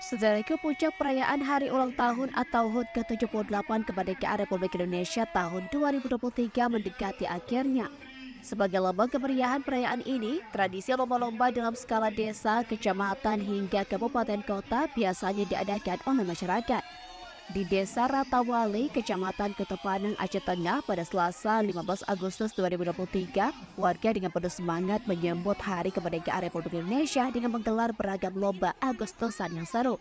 Saudara, ke puncak perayaan Hari Ulang Tahun atau HUT ke-78 Kemerdekaan Republik Indonesia tahun 2023 mendekati akhirnya. Sebagai lambang kemeriahan perayaan ini, tradisi lomba-lomba dalam skala desa, kecamatan hingga kabupaten kota biasanya diadakan oleh masyarakat. Di Desa Ratawali, Kecamatan Ketepanang, Aceh Tengah pada Selasa 15 Agustus 2023, warga dengan penuh semangat menyambut Hari Kemerdekaan Republik Indonesia dengan menggelar beragam lomba Agustusan yang seru.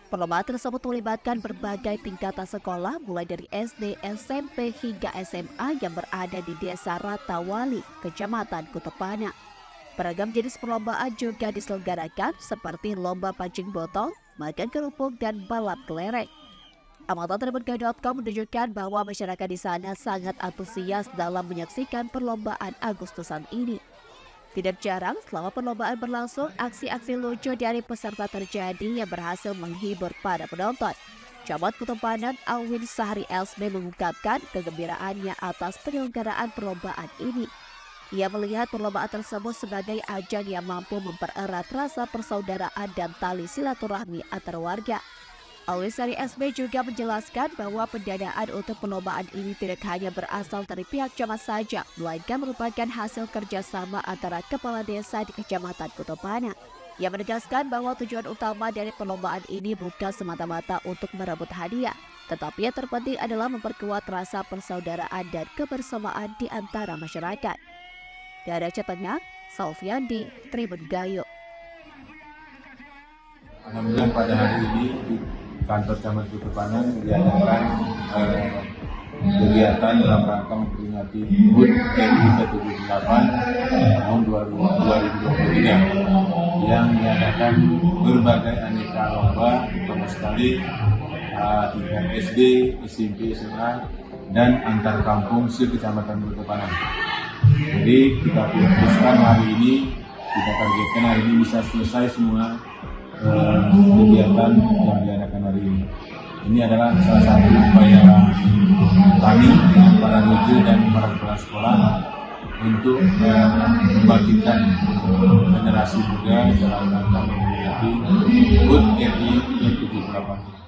Perlombaan tersebut melibatkan berbagai tingkatan sekolah mulai dari SD, SMP hingga SMA yang berada di Desa Ratawali, Kecamatan Ketepanang. Beragam jenis perlombaan juga diselenggarakan seperti lomba pancing botol, makan kerupuk, dan balap kelereng. Amatan.co.com menunjukkan bahwa masyarakat di sana sangat antusias dalam menyaksikan perlombaan Agustusan ini. Tidak jarang selama perlombaan berlangsung, aksi-aksi lucu dari peserta terjadi yang berhasil menghibur para penonton. Camat Ketepanang Alwin Sahri Elsme mengungkapkan kegembiraannya atas penyelenggaraan perlombaan ini. Ia melihat perlombaan tersebut sebagai ajang yang mampu mempererat rasa persaudaraan dan tali silaturahmi antar warga. Alwin Sahri Elsme juga menjelaskan bahwa pendanaan untuk perlombaan ini tidak hanya berasal dari pihak camat saja, melainkan merupakan hasil kerjasama antara kepala desa di Kecamatan Ketepanang. Ia menegaskan bahwa tujuan utama dari perlombaan ini bukan semata-mata untuk merebut hadiah, tetapi yang terpenting adalah memperkuat rasa persaudaraan dan kebersamaan di antara masyarakat. Dari Aceh Tengah, Salviandi, Tribun Gayo. Alhamdulillah pada hari ini di kantor Camat Ketepanang diadakan kegiatan dalam rangka memperingati HUT RI ke-78 tahun 2023 yang diadakan berbagai aneka lomba, terutama sekali tingkat SD, SMP, SMA, dan antar kampung se-Kecamatan Ketepanang. Jadi kita putuskan hari ini, kita targetkan hari ini bisa selesai semua kegiatan yang diadakan hari ini. Ini adalah salah satu upaya kami, para guru dan para kepala sekolah untuk membangkitkan generasi muda dalam rangka memperingati HUT RI ke-78.